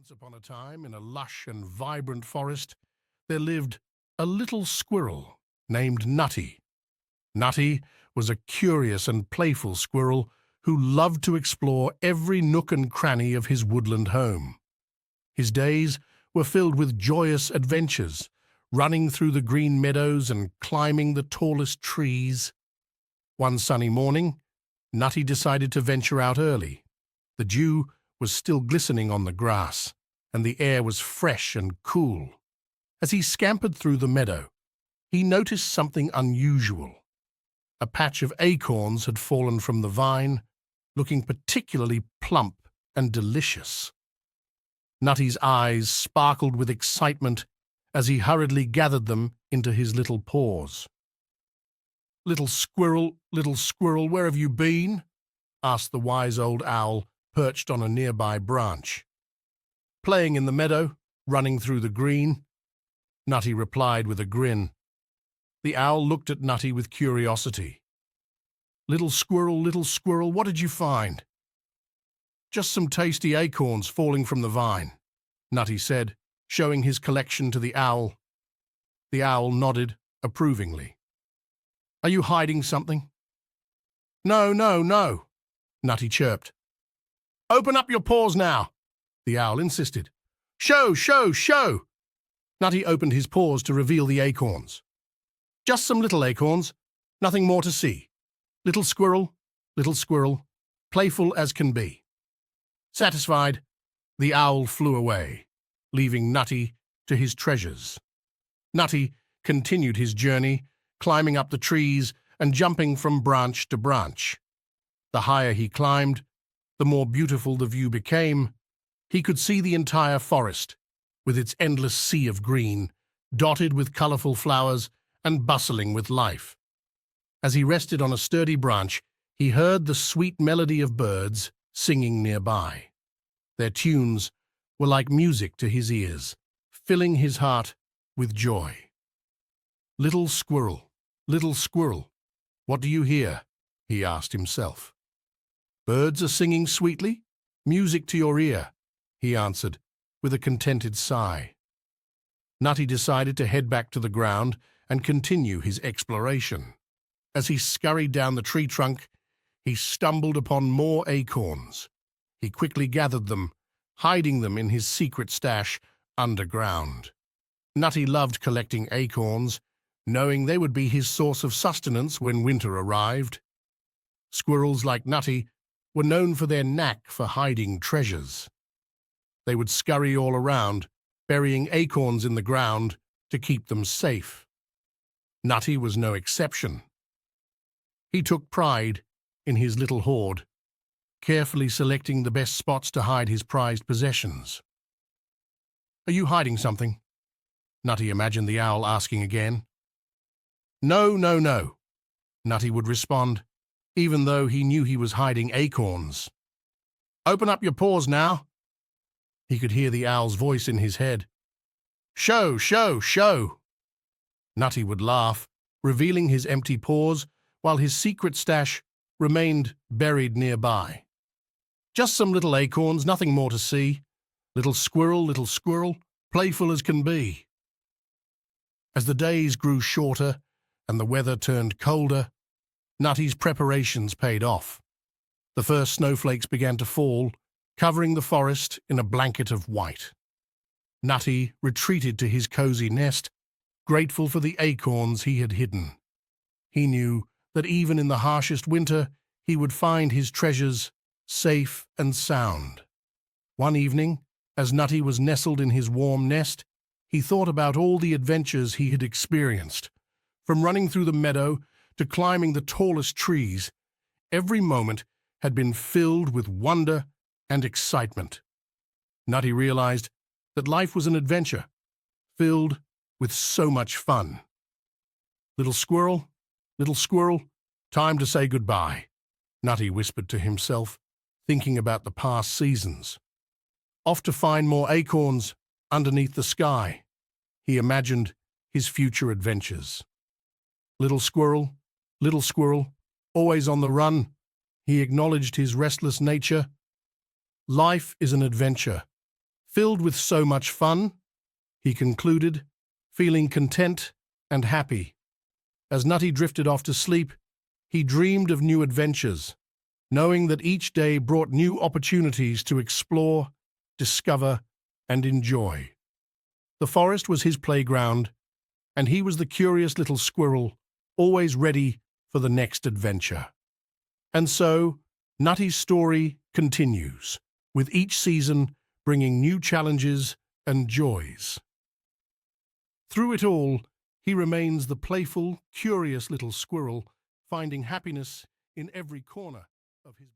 Once upon a time, in a lush and vibrant forest, there lived a little squirrel named Nutty. Nutty was a curious and playful squirrel who loved to explore every nook and cranny of his woodland home. His days were filled with joyous adventures, running through the green meadows and climbing the tallest trees. One sunny morning, Nutty decided to venture out early. The dew was still glistening on the grass, and the air was fresh and cool. As he scampered through the meadow, he noticed something unusual. A patch of acorns had fallen from the vine, looking particularly plump and delicious. Nutty's eyes sparkled with excitement as he hurriedly gathered them into his little paws. Little squirrel, where have you been?" asked the wise old owl, perched on a nearby branch. "Playing in the meadow, running through the green," Nutty replied with a grin. The owl looked at Nutty with curiosity. Little squirrel, what did you find?" "Just some tasty acorns falling from the vine," Nutty said, showing his collection to the owl. The owl nodded approvingly. "Are you hiding something?" No, Nutty chirped. "Open up your paws now," the owl insisted. Show! Nutty opened his paws to reveal the acorns. "Just some little acorns, nothing more to see. Little squirrel, playful as can be." Satisfied, the owl flew away, leaving Nutty to his treasures. Nutty continued his journey, climbing up the trees and jumping from branch to branch. The higher he climbed, the more beautiful the view became. He could see the entire forest, with its endless sea of green, dotted with colorful flowers and bustling with life. As he rested on a sturdy branch, he heard the sweet melody of birds singing nearby. Their tunes were like music to his ears, filling his heart with joy. Little squirrel, what do you hear?" he asked himself. "Birds are singing sweetly, music to your ear," he answered with a contented sigh. Nutty decided to head back to the ground and continue his exploration. As he scurried down the tree trunk, he stumbled upon more acorns. He quickly gathered them, hiding them in his secret stash underground. Nutty loved collecting acorns, knowing they would be his source of sustenance when winter arrived. Squirrels like Nutty were known for their knack for hiding treasures. They would scurry all around, burying acorns in the ground to keep them safe. Nutty was no exception. He took pride in his little hoard, carefully selecting the best spots to hide his prized possessions. "Are you hiding something?" Nutty imagined the owl asking again. No, Nutty would respond, even though he knew he was hiding acorns. "Open up your paws now." He could hear the owl's voice in his head. Show! Nutty would laugh, revealing his empty paws, while his secret stash remained buried nearby. "Just some little acorns, nothing more to see. Little squirrel, playful as can be." As the days grew shorter and the weather turned colder, Nutty's preparations paid off. The first snowflakes began to fall, covering the forest in a blanket of white. Nutty retreated to his cozy nest, grateful for the acorns he had hidden. He knew that even in the harshest winter, he would find his treasures safe and sound. One evening, as Nutty was nestled in his warm nest, he thought about all the adventures he had experienced. From running through the meadow to climbing the tallest trees, every moment had been filled with wonder and excitement. Nutty realized that life was an adventure, filled with so much fun. Little squirrel, time to say goodbye," Nutty whispered to himself, thinking about the past seasons. Off to find more acorns underneath the sky, he imagined his future adventures. Little squirrel, always on the run, he acknowledged his restless nature. Life is an adventure, Filled with so much fun, he concluded, feeling content and happy. As Nutty drifted off to sleep, he dreamed of new adventures, knowing that each day brought new opportunities to explore, discover, and enjoy. The forest was his playground, and he was the curious little squirrel, always ready for the next adventure. And so, Nutty's story continues, with each season bringing new challenges and joys. Through it all, he remains the playful, curious little squirrel, finding happiness in every corner of his